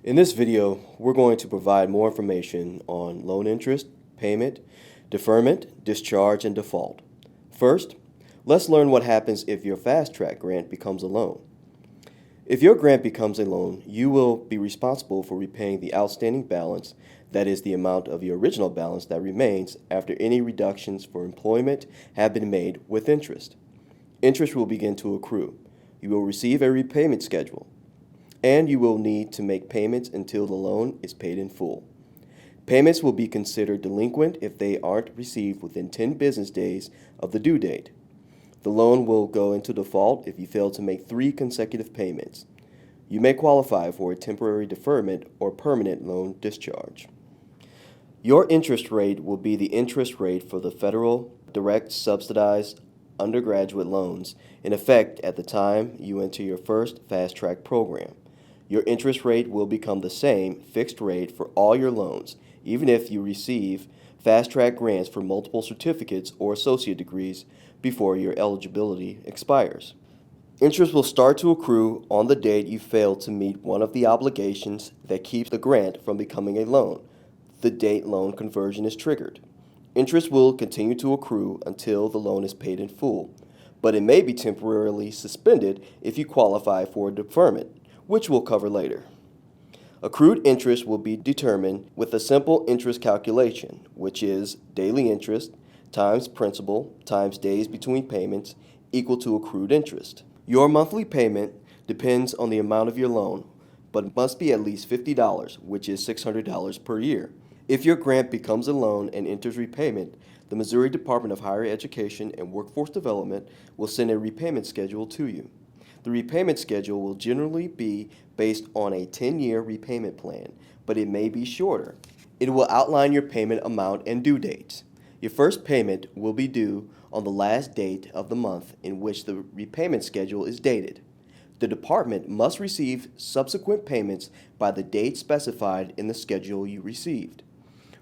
In this video, we're going to provide more information on loan interest, payment, deferment, discharge, and default. First, let's learn what happens if your Fast Track grant becomes a loan. If your grant becomes a loan, you will be responsible for repaying the outstanding balance, that is the amount of your original balance that remains after any reductions for employment have been made with interest. Interest will begin to accrue. You will receive a repayment schedule, and you will need to make payments until the loan is paid in full. Payments will be considered delinquent if they aren't received within 10 business days of the due date. The loan will go into default if you fail to make 3 consecutive payments. You may qualify for a temporary deferment or permanent loan discharge. Your interest rate will be the interest rate for the federal direct subsidized undergraduate loans in effect at the time you enter your first Fast Track program. Your interest rate will become the same fixed rate for all your loans, even if you receive Fast Track grants for multiple certificates or associate degrees before your eligibility expires. Interest will start to accrue on the date you fail to meet one of the obligations that keeps the grant from becoming a loan, the date loan conversion is triggered. Interest will continue to accrue until the loan is paid in full, but it may be temporarily suspended if you qualify for a deferment, which we'll cover later. Accrued interest will be determined with a simple interest calculation, which is daily interest times principal times days between payments equal to accrued interest. Your monthly payment depends on the amount of your loan, but must be at least $50, which is $600 per year. If your grant becomes a loan and enters repayment, the Missouri Department of Higher Education and Workforce Development will send a repayment schedule to you. The repayment schedule will generally be based on a 10-year repayment plan, but it may be shorter. It will outline your payment amount and due dates. Your first payment will be due on the last date of the month in which the repayment schedule is dated. The department must receive subsequent payments by the date specified in the schedule you received.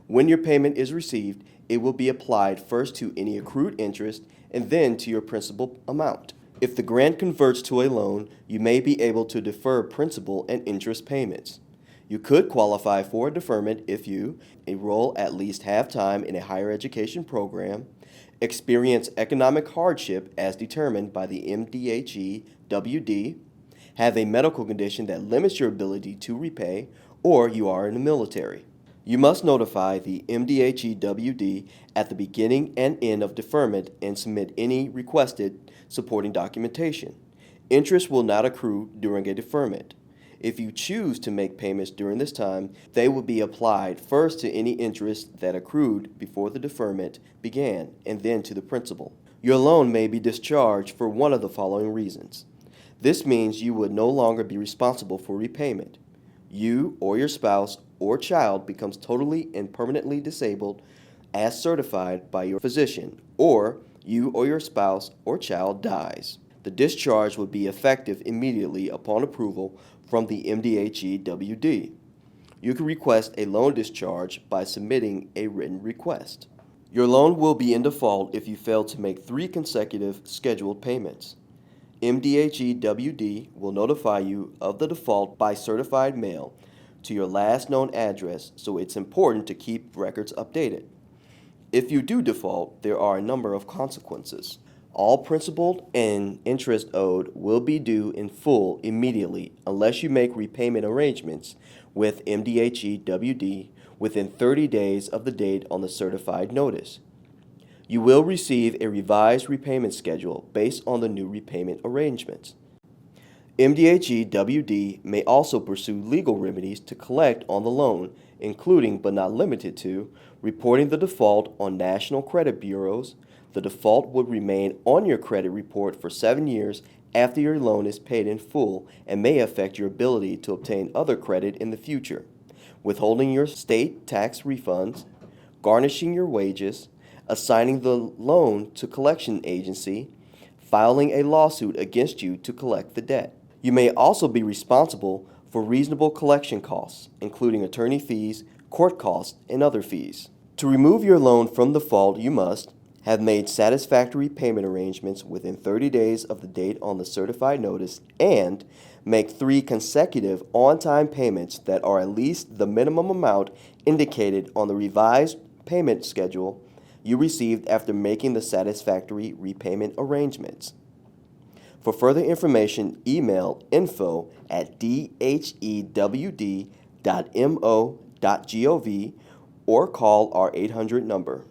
When your payment is received, it will be applied first to any accrued interest and then to your principal amount. If the grant converts to a loan, you may be able to defer principal and interest payments. You could qualify for a deferment if you enroll at least half-time in a higher education program, experience economic hardship as determined by the MDHE-WD, have a medical condition that limits your ability to repay, or you are in the military. You must notify the MDHE-WD at the beginning and end of deferment and submit any requested supporting documentation. Interest will not accrue during a deferment. If you choose to make payments during this time, they will be applied first to any interest that accrued before the deferment began and then to the principal. Your loan may be discharged for one of the following reasons. This means you would no longer be responsible for repayment. You or your spouse or child becomes totally and permanently disabled as certified by your physician, or you or your spouse or child dies. The discharge would be effective immediately upon approval from the MDHE-WD. You can request a loan discharge by submitting a written request. Your loan will be in default if you fail to make 3 consecutive scheduled payments. MDHE-WD will notify you of the default by certified mail to your last known address, so it's important to keep records updated. If you do default, there are a number of consequences. All principal and interest owed will be due in full immediately unless you make repayment arrangements with MDHE-WD within 30 days of the date on the certified notice. You will receive a revised repayment schedule based on the new repayment arrangements. MDHE-WD may also pursue legal remedies to collect on the loan, including but not limited to reporting the default on national credit bureaus. The default would remain on your credit report for 7 years after your loan is paid in full and may affect your ability to obtain other credit in the future. Withholding your state tax refunds, garnishing your wages, assigning the loan to collection agency, filing a lawsuit against you to collect the debt. You may also be responsible for reasonable collection costs, including attorney fees, court costs, and other fees. To remove your loan from default, you must have made satisfactory payment arrangements within 30 days of the date on the certified notice, and make 3 consecutive on-time payments that are at least the minimum amount indicated on the revised payment schedule you received after making the satisfactory repayment arrangements. For further information, email info@dhewd.mo.gov or call our 800 number.